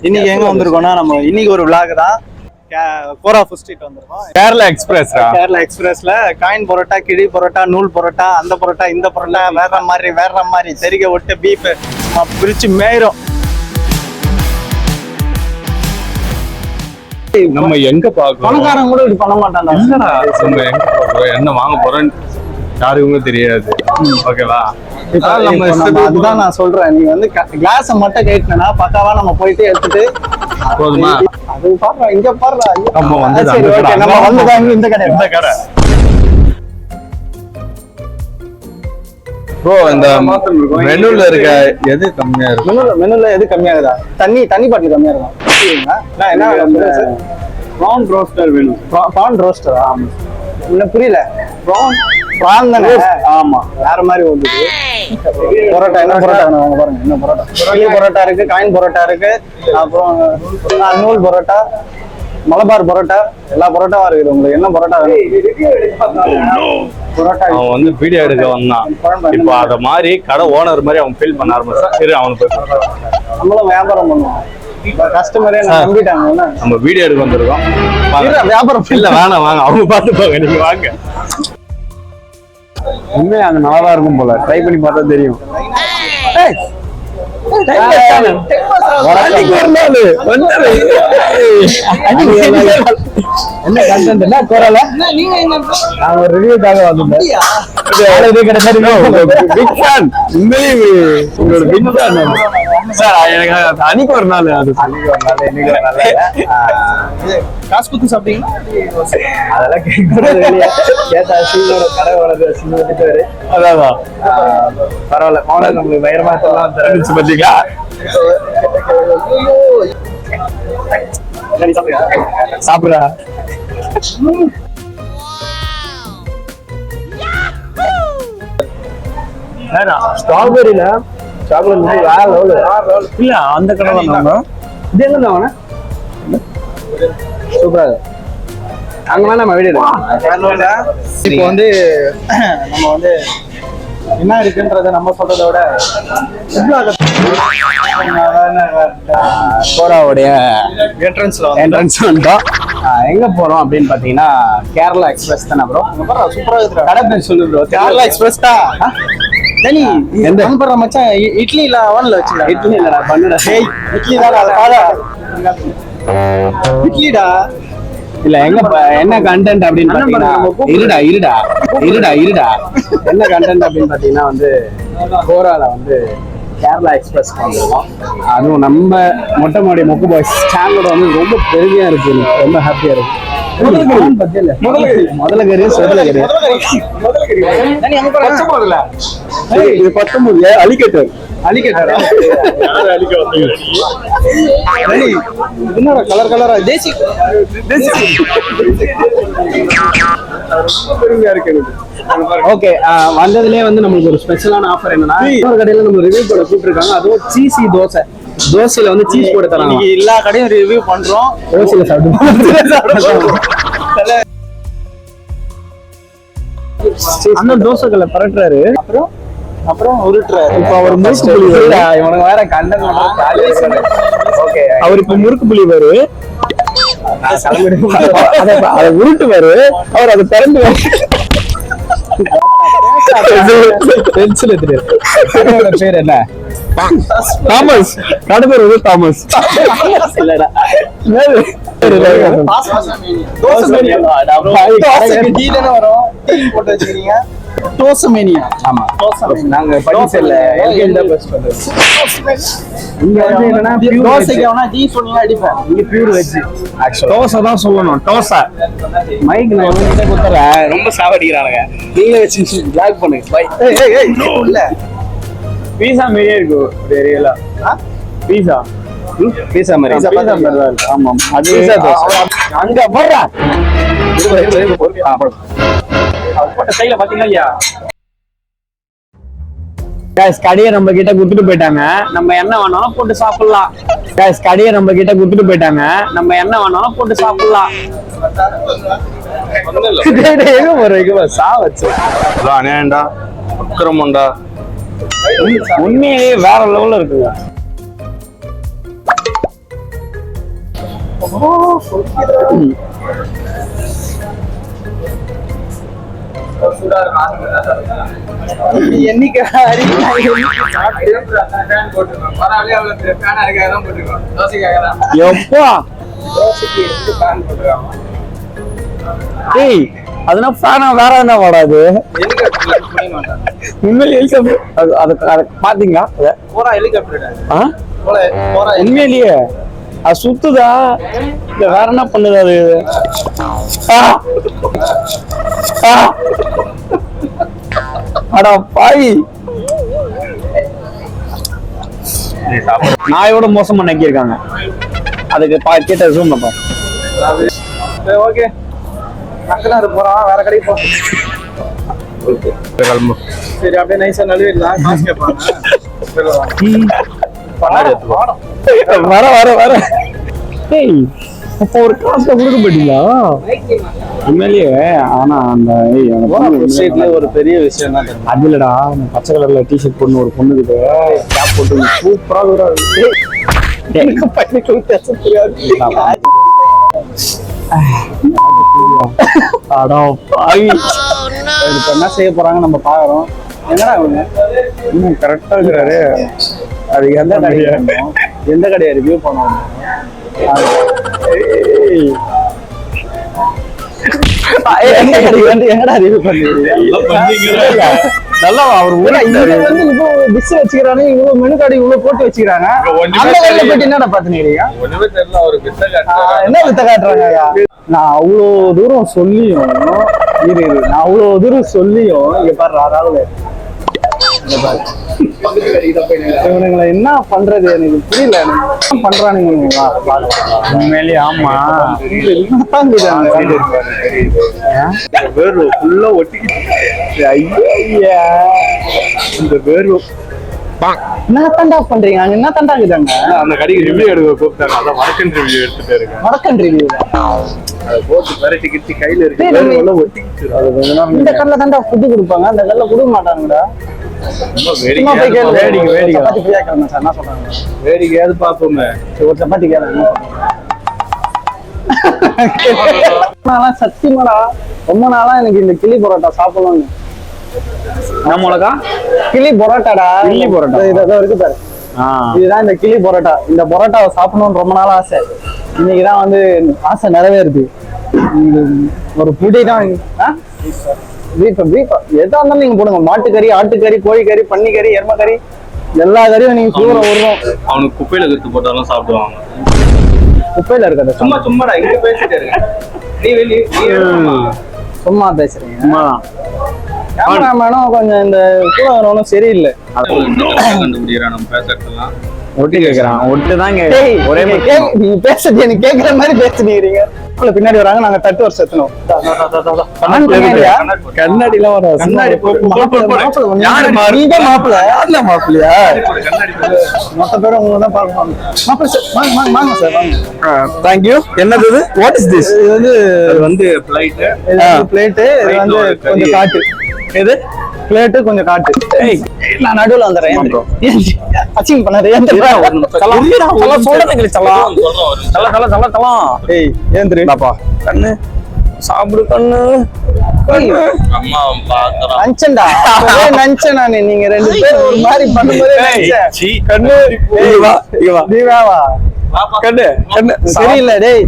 இன்னைக்கு எங்க வந்திருக்கோம்னா நம்ம இன்னைக்கு ஒரு vlog தான். கோரா ஃபுட் ஸ்ட்ரீட் வந்திருக்கோம். கேரளா எக்ஸ்பிரஸ்ல காயின் பரோட்டா, கிழி பரோட்டா, நூல் பரோட்டா, அந்த பரோட்டா இந்த பரோட்டா வேற மாதிரி தெறிக்க விட்டு பீஃப் பிரிச்சு மேயிரும். நம்ம எங்க பாக்குறோம்? பணக்காரங்க கூட இப்படி பண்ண மாட்டாங்க. இல்லடா, நம்ம எங்க பாக்குறோம், என்ன வாங்க போறோம் யாருக்குமே தெரியாது. ஓகேவா? அதுதான் நான் சொல்றேன். நீ வந்து கிளாஸ மட்டும் கேட்டனா பக்காவா நம்ம போயிட்டு எடுத்துட்டு போதுமா? அது பாருடா, இங்க பாருடா. நம்ம வந்து நம்ம வந்துதான் இந்த கடை. ப்ரோ, இந்த மெனுல இருக்க எது கம்மியா இருக்கு? மெனுல எது கம்மியாகுதா? தண்ணி பாட்டில் கம்மியா இருக்கும். என்ன ப்ரான் ரோஸ்டர் வேணும். ப்ரான் ரோஸ்டரா? இன்னும் புரியல. ப்ரான் தானே? ஆமா, வேற மாதிரி வந்து பரோட்டா. என்ன பரோட்டா வேணும் பாருங்க. என்ன பரோட்டா? கிளி பரோட்டா இருக்கு, காயின் பரோட்டா இருக்கு, அப்புறம் நூல் பரோட்டா, மலபார் பரோட்டா, எல்லா பரோட்டாவும் இருக்குது. உங்களுக்கு என்ன பரோட்டா வேணும்? பரோட்டா அவன் வந்து வீடியோ எடுக்க வந்தான். இப்போ அத மாதிரி கடை ஓனர் மாதிரி அவன் ஃபீல் பண்ண ஆரம்பிச்சா. சரி, அவனுக்கு நம்மளும் வியாபாரம் பண்ணுவோம். கஸ்டமரே நம்பிட்டாங்க. நம்ம வீடியோ எடுக்க வந்திருக்கோம். வியாபாரம் இல்ல, வேணாம், வாங்க, அவங்க பார்த்துப்பாங்க, நீங்க வாங்க. உண்மையா அங்க நல்லாதான் இருக்கும் போல. ட்ரை பண்ணி பார்த்தா தெரியும். என்ன கண்டென்ட் என்ன கோரல? நான் ஒரு ரிவ்யூக்காக வந்தேன். பிக் ஃபேன், உங்களோட பிக் ஃபேன் சார். எனக்கு அன்னைக்கு ஒரு நாள், அது அன்னைக்கு ஒரு நாள், இன்னைக்கு ஒரு நாள். காசு குத்து சாப்பிட்டீங்களா? அதெல்லாம் கேட்டா சீனோட கடை வளர்ந்து சீனோட அதான் பரவாயில்ல. மாடல் நம்மளுக்கு வைரமாத்தெல்லாம் தெரிஞ்சு பார்த்தீங்களா? சாப்பிடா. ஸ்ட்ராபெரியில சாக்லேட் வந்து வேற லெவல். இல்ல, அந்த கடை தான். இது எங்க வாங்க சூப்பரா இருக்கு. அங்க வேணா நம்ம வீடு இப்போ வந்து நம்ம வந்து என்ன இருக்குன்றத நம்ம சொல்றதை விட கோராவுடைய என்ட்ரன்ஸ் வந்துட்டோம். எங்க போறோம் அப்படின்னு பாத்தீங்கன்னா கேரளா எக்ஸ்பிரஸ் தானே ப்ரோ? சூப்பரா இருக்கு கடை பேர் சொல்லு ப்ரோ. கேரளா எக்ஸ்பிரஸ் தான். சரி, எந்த நம்பர் மச்சான்? இட்லி இல்ல அவன்ல வச்சுல. இட்லி இல்லடா, பண்ணுடா. டேய், இட்லி தான்டா. அத பாடா. இட்லிடா. இல்ல, எங்க என்ன கண்டென்ட் அப்படின்னு பாத்தீங்கன்னா, இருடா என்ன கண்டென்ட் அப்படின்னு பாத்தீங்கன்னா வந்து கோரால வந்து கேரளா எக்ஸ்பிரஸ் வந்துருக்கோம். அதுவும் நம்ம மொட்டை மாடி மொக்கு பாய்ஸ் சேனலோட வந்து ரொம்ப பெருமையா இருக்கு. ரொம்ப ஹாப்பியா இருக்கு. முதல்ல கறி சொதல கறி இது 19 அலிகேட்டர். என்னடா கலர் கலரா தேசி பெருமையா இருக்கு. ஓகே, வந்ததுலயே வந்து நம்மளுக்கு ஒரு ஸ்பெஷலான ஆஃபர் என்னன்னா, இன்னொரு கடையில நம்ம ரிவ்யூ போட கூப்பிட்டுருக்காங்க. அதுவும் சீசி தோசையில வந்து சீஸ் போட்டு தராங்க. எல்லா கடையும் ரிவ்யூ பண்றோம். தோசையில சாப்பிடுவோம். அந்த தோசைகளை பரட்டுறாரு, அப்புறம் உருட்டுறாரு. இப்ப அவர் முறுக்கு புளி இவனுக்கு வேற கண்டென்ட். ஓகே, அவர் இப்ப முறுக்கு புளி வரு அதை உருட்டுவாரு. அவர் அதை திறந்து பேர் என்ன? தாமஸ். கடை பேர் வந்து தாமஸ். இல்லடா, நாங்க படிச்சல தோசை தான் சொல்லணும். தோசை மைக் நான் கொடுத்துறேன். ரொம்ப சாவடிக்கிறானுங்க. நீங்களே வச்சு பிளாக் பண்ணுங்க. பீஸா மாதிரியே இருக்கு ஏரியால. பீஸா மாதிரி. ஆமா, அது அங்க போடுறா. போட்ட ஸ்டைல பாத்தீங்களா இல்லையா? கடையை நம்ம கிட்ட குடுத்துட்டு போயிட்டாங்க. நம்ம என்ன வேணாலும் போட்டு சாப்பிடலாம். கடையை நம்ம கிட்ட குடுத்துட்டு போயிட்டாங்க. நம்ம என்ன வேணாலும் போட்டு சாப்பிடலாம். சா வச்சு உண்மையிலேயே வேற லெவல்ல இருக்குங்க. என்னைக்கு எப்பா ஏய் அதனா ஃபேனா வேற என்ன வாடாது உண்மையிலே ஹெலிகாப்டர் அது பாத்தீங்களா போறா ஹெலிகாப்டர் உண்மையிலேயே அது சுத்துதா இல்ல வேற என்ன பண்ணுது அது அடா பாவி நாயோட மோசமா நக்கியிருக்காங்க அதுக்கு கேட்ட ஜூம் பண்ணப்பா ஓகே அங்கதான் அது போறான் வேற கடைக்கு போ சரி அப்படியே நைஸா நழுவிடலாம் காசு கேட்பாங்க வர வர வர ஏய் அப்போ ஒரு காசை கொடுக்க மாட்டீங்களா உண்மையிலேயே ஆனா அந்த ஒரு பெரிய விஷயம் தான் அது இல்லடா பச்சை கலர்ல டிஷர்ட் பொண்ணு ஒரு பொண்ணுக்கு கேப் போட்டு சூப்பரா அடா பாவி இப்ப என்ன செய்ய போறாங்க நம்ம பாக்குறோம் என்னடா அவங்க இன்னும் கரெக்டா இருக்கிறாரு அது எந்த கடையை ரிவ்யூ பண்ணுவோம் எங்கடா ரிவ்யூ பண்ணுவீங்க நல்லா அவர் டிஷ் வச்சுக்கிறானே இவ்வளவு மெனு கார்டு இவ்வளவு போட்டு வச்சுக்கிறாங்க அந்த கடையில போயிட்டு என்னடா பாத்துனீங்க என்ன வித்த காட்டுறாங்க நான் அவ்வளவு தூரம் சொல்லியும் நான் அவ்வளவு தூரம் சொல்லியும் இங்க பாரு ராகுல இவனுங்களை என்ன பண்றது எனக்கு புரியல என்ன பண்றானுங்க உண்மையிலேயே ஆமா வேர்வை ஃபுல்லா ஒட்டிக்கிட்டு ஐயா இந்த வேர்வை என்ன தாண்டா பண்றீங்க அங்க என்ன தாண்டா இருக்குதாங்க அந்த கடைக்கு ரிவ்யூ எடுக்க கூப்பிட்டாங்க அதான் வடக்கன் ரிவ்யூ எடுத்துட்டு இருக்கேன் வடக்கன் ரிவ்யூ போட்டு பரட்டி கிட்டி கையில இருக்கு ஒட்டிக்கிட்டு இந்த கல்ல தாண்டா ஃபுட்டு கொடுப்பாங்க அந்த கல்ல கொடுக்க மாட்டாங்கடா வேடிக்கையாவது பாப்போமே ஒரு சப்பாத்தி சத்தியமாடா ரொம்ப நாளா எனக்கு இந்த கிளி பரோட்டா சாப்பிடணும்னு நம்மளக்கா கிளி பரோட்டாடா கிளி பரோட்டா இதான் இருக்கு பாரு இதுதான் இந்த கிளி பரோட்டா இந்த பரோட்டாவை சாப்பிடணும்னு ரொம்ப நாள் ஆசை இன்னைக்குதான் வந்து ஆசை நிறைவேறுது ஒரு புடி தான் எதா இருந்தாலும் நீங்க போடுங்க மாட்டுக்கறி ஆட்டுக்கறி கோழிக்கறி பன்னிக்கறி எருமக்கறி எல்லா கறியும் நீங்க சூற விடுறோம் அவனுக்கு குப்பையில கத்து போட்டாலும் சாப்பிடுவாங்க குப்பையில இருக்காது சும்மா சும்மாடா இங்க பேசிட்டு இருக்க சும்மா பேசுறீங்க சும்மாதான் கேமராமேனும் கொஞ்சம் இந்த கூட வரவனும் சரியில்லை கண்டுபிடிக்கிறான் நம்ம பேசுறதுலாம் ஒட்டி கேக்குறான் ஒட்டுதான் ஒரே நீங்க பேசுறது எனக்கு கேக்குற மாதிரி பேசுறீங்க பின்னாடி வராங்க நாங்க தட்டு வருஷம் எத்தணும் கண்ணாடி எல்லாம் வர கண்ணாடி மாப்பிள்ளையா மொத்த பேரும் உங்களை தான் பார்க்கணும் மாப்பிள்ளை வாங்க சார் வாங்க தேங்க்யூ என்னது இது வாட் இஸ் திஸ் இது வந்து பிளைட் பிளேட்டு இது வந்து கொஞ்சம் காட்டு எது பிளேட்டு கொஞ்சம் காட்டு நான் நடுவுல வந்துடுறேன் அச்சிங் பண்ணாரு கண்ணு சாப்பிடு கண்ணு நினைச்சேன் நானு நீங்க ரெண்டு பேரும் ஒரு மாதிரி பண்ணும்போது கண்ணு கண்ணு கண்ணு சரியில்லை டேய்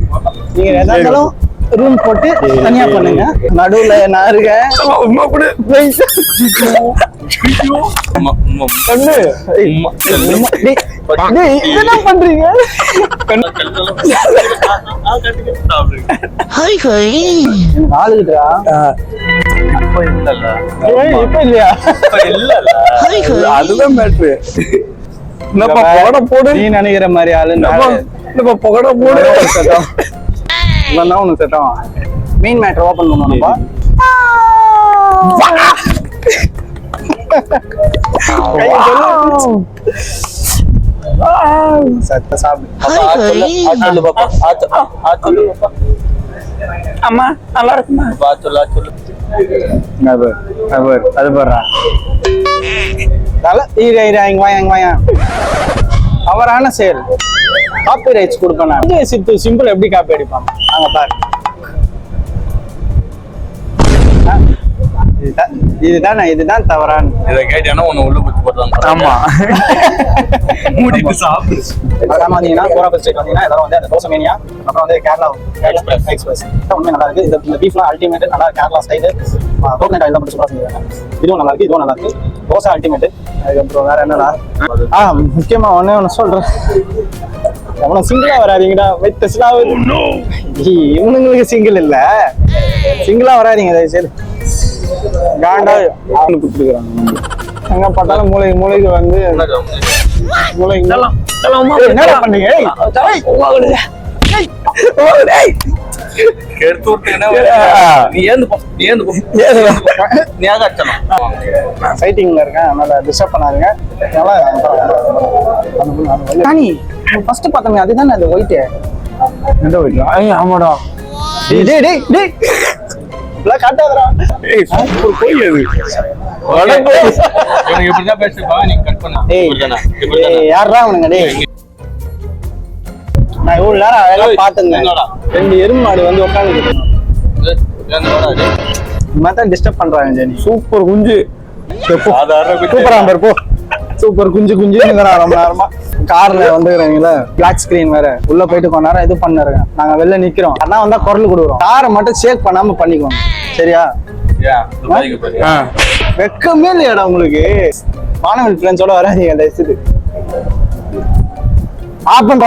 நீங்க எதாலும் ரூம் போட்டு தனியா பண்ணுங்க நடுவுல நான் இருக்கேன் என்ன பண்றீங்க இப்ப இல்லையா அதுதான் மேட்ரு என்னப்பா போடு நீ நினைக்கிற மாதிரி ஆளு புகட போடு ஒண்ணு செட்டம் மெயின் மேட்டர் ஓபன் பண்ணுவோம்ப்பா அம்மா நல்லா இருக்குமா அது போடுறா தவறான செயல் காப்பி ரைட்ஸ் கொடுப்பேன் நான். விஜய் சித்து சிம்பிள் எப்படி காப்பி அடிப்பாங்க அங்க பாரு. இதுதான் தவறான. இதை கேட்டீங்கன்னா உன்னை உள்ள குத்தி போடுறாங்க. ஆமா மூடிட்டு சாப்பிடு. அப்புறம் வந்தீங்கன்னா கோராபுரம் ஸ்ட்ரீட் வந்தீங்கன்னா எல்லாரும் வந்து அந்த தோசை மேனியா, அப்புறம் வந்து கேரளா எக்ஸ்பிரஸ் உண்மை நல்லா இருக்கு. இந்த பீஃப்லாம் அல்டிமேட், நல்லா கேரளா ஸ்டைலு. கோகனட் ஆயில் தான் போட்டு சூப்பராக செஞ்சுருக்காங்க. இதுவும் நல்லா இருக்கு, இதுவும் நல்லா இருக்கு. தோசை அல்டிமேட். அதுக்கப்புறம் வேற என்னடா முக்கியமா ஒண்ணு சொல்றேன், எவ்வளவு சிங்கிளா வராதீங்கடா. இவனுங்களுக்கு சிங்கிள் இல்ல, சிங்கிளா வராதீங்க தயவு செய்து. காண்டா கொடுத்துருக்காங்க. எங்க பார்த்தாலும் மூளைக்கு வந்து மூளை என்னடா பண்ணீங்க? ஃபைட்டிங்ல இருக்கேன், அதனால டிஸ்டர்ப் பண்ணாதீங்க. ஃபர்ஸ்ட் பார்த்தோமே அதுதானே அந்த ஒயிட். எந்த ஒயிட்? ஆமாடா. டேய் டேய் டேய் இதெல்லாம் காட்டாதடா. ஏய் சூப்பர் கோய் அது. எனக்கு இப்படி தான் பேசுப்பா, நீ கட் பண்ணு. டேய் யாரா அவனுங்க? டேய் நான் இவ்வளவு நேரம் அழகா பாத்துங்க. ரெண்டு எருமை மாடு வந்து உட்காந்துருக்கு. மத்த டிஸ்டர்ப் பண்றாங்க ஜெனி. சூப்பர் குஞ்சு. சூப்பரா நம்பர் போ. சூப்பர் குஞ்சு ரொம்ப நேரமா கார்ல வந்துக்கிறீங்களா, பிளாக் ஸ்கிரீன் வேற. உள்ள போயிட்டு கொஞ்ச நேரம் இது பண்ணிருக்கேன். நாங்க வெளில நிக்கிறோம், அண்ணா வந்தா குரல் கொடுக்குறோம். காரை மட்டும் ஷேக் பண்ணாம பண்ணிக்குவோம் சரியா? வெக்கமே இல்லையாடா உங்களுக்கு? மாணவன் ஃப்ரெண்ட்ஸோட வராதீங்க தயவுசெய்து. ஆப் பண்ற